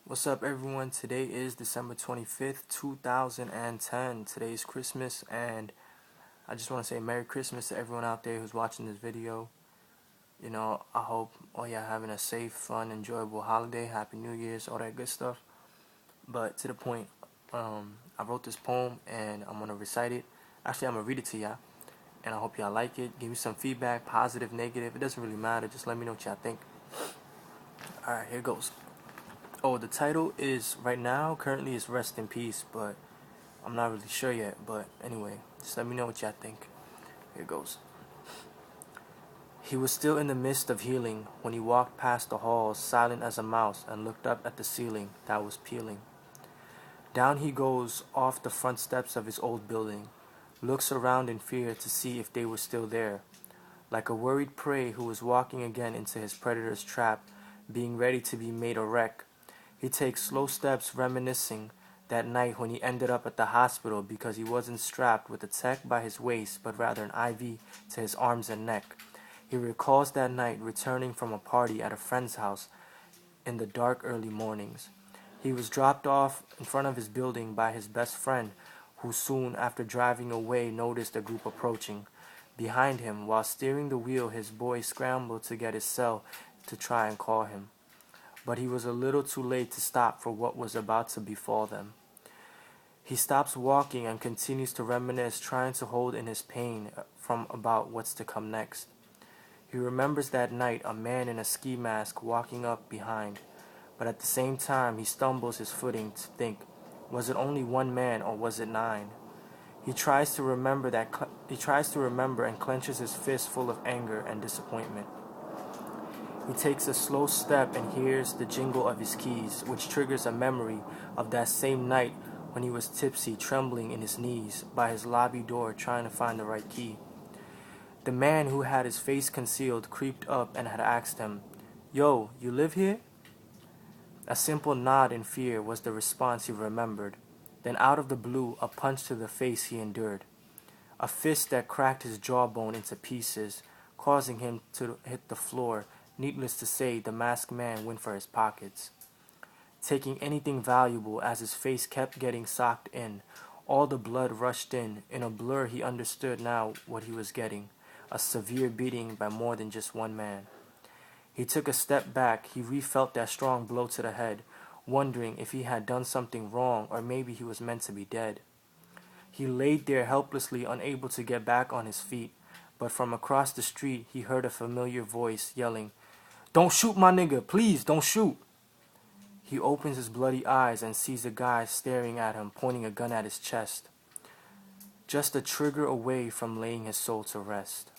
What's up, everyone? Today is December 25th, 2010. Today is Christmas, and I just want to say Merry Christmas to everyone out there who's watching this video. I hope all y'all having a safe, fun, enjoyable holiday. Happy New Year's, all that good stuff. But to the point, I wrote this poem, and I'm going to recite it. Actually, I'm going to read it to y'all, and I hope y'all like it. Give me some feedback, positive, negative. It doesn't really matter. Just let me know what y'all think. Alright, here goes. Oh, the title is right now currently is Rest in Peace, but I'm not really sure yet. But anyway, just let me know what y'all think. Here goes. He was still in the midst of healing when he walked past the halls, silent as a mouse, and looked up at the ceiling that was peeling. Down he goes off the front steps of his old building, looks around in fear to see if they were still there, like a worried prey who was walking again into his predator's trap, being ready to be made a wreck. He takes slow steps reminiscing that night when he ended up at the hospital because he wasn't strapped with a tech by his waist but rather an IV to his arms and neck. He recalls that night returning from a party at a friend's house in the dark early mornings. He was dropped off in front of his building by his best friend, who soon after driving away noticed a group approaching. Behind him, while steering the wheel, his boy scrambled to get his cell to try and call him. But he was a little too late to stop for what was about to befall them. He stops walking and continues to reminisce, trying to hold in his pain from about what's to come next. He remembers that night a man in a ski mask walking up behind, but at the same time he stumbles his footing to think, was it only one man or was it nine? He tries to remember and clenches his fist full of anger and disappointment. He takes a slow step and hears the jingle of his keys, which triggers a memory of that same night when he was tipsy, trembling in his knees by his lobby door trying to find the right key. The man who had his face concealed creeped up and had asked him, "Yo, you live here?" A simple nod in fear was the response he remembered. Then out of the blue, a punch to the face he endured. A fist that cracked his jawbone into pieces, causing him to hit the floor. Needless to say, the masked man went for his pockets, taking anything valuable as his face kept getting socked in. All the blood rushed in. In a blur, he understood now what he was getting, a severe beating by more than just one man. He took a step back. He refelt that strong blow to the head, wondering if he had done something wrong or maybe he was meant to be dead. He laid there helplessly, unable to get back on his feet, but from across the street he heard a familiar voice yelling, "Don't shoot my nigga, please don't shoot." He opens his bloody eyes and sees a guy staring at him, pointing a gun at his chest, just a trigger away from laying his soul to rest.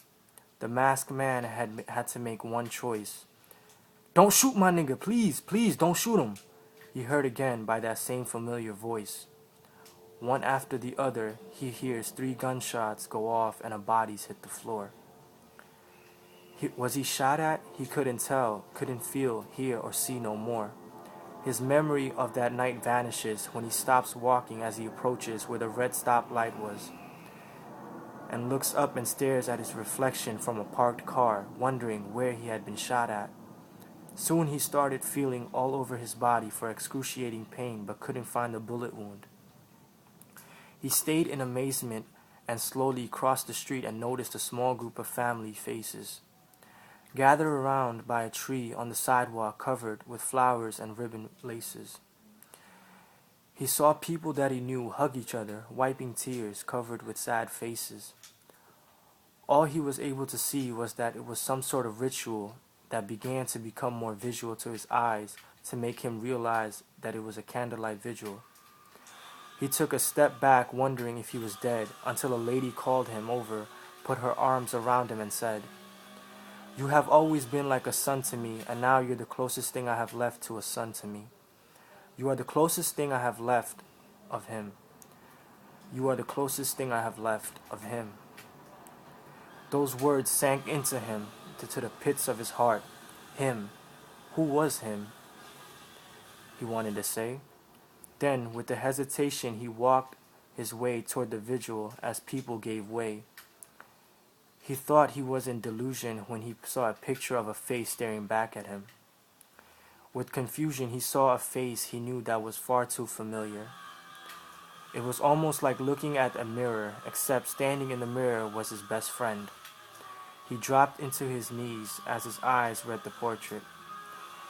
The masked man had to make one choice. "Don't shoot my nigga, please, please don't shoot him," he heard again by that same familiar voice. One after the other, he hears 3 gunshots go off and a bodies hit the floor. Was he shot at? He couldn't tell, couldn't feel, hear, or see no more. His memory of that night vanishes when he stops walking as he approaches where the red stoplight was, and looks up and stares at his reflection from a parked car, wondering where he had been shot at. Soon he started feeling all over his body for excruciating pain but couldn't find a bullet wound. He stayed in amazement and slowly crossed the street and noticed a small group of family faces, gathered around by a tree on the sidewalk covered with flowers and ribbon laces. He saw people that he knew hug each other, wiping tears, covered with sad faces. All he was able to see was that it was some sort of ritual that began to become more visual to his eyes to make him realize that it was a candlelight vigil. He took a step back, wondering if he was dead, until a lady called him over, put her arms around him and said, "You have always been like a son to me, and now you're the closest thing I have left to a son to me. You are the closest thing I have left of him. You are the closest thing I have left of him." Those words sank into him, to the pits of his heart. Him. Who was him? He wanted to say. Then, with a hesitation, he walked his way toward the vigil as people gave way. He thought he was in delusion when he saw a picture of a face staring back at him. With confusion, he saw a face he knew that was far too familiar. It was almost like looking at a mirror, except standing in the mirror was his best friend. He dropped into his knees as his eyes read the portrait.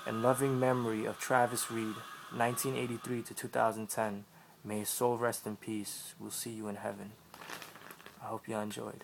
In loving memory of Travis Reed, 1983 to 2010, may his soul rest in peace. We'll see you in heaven. I hope you enjoyed.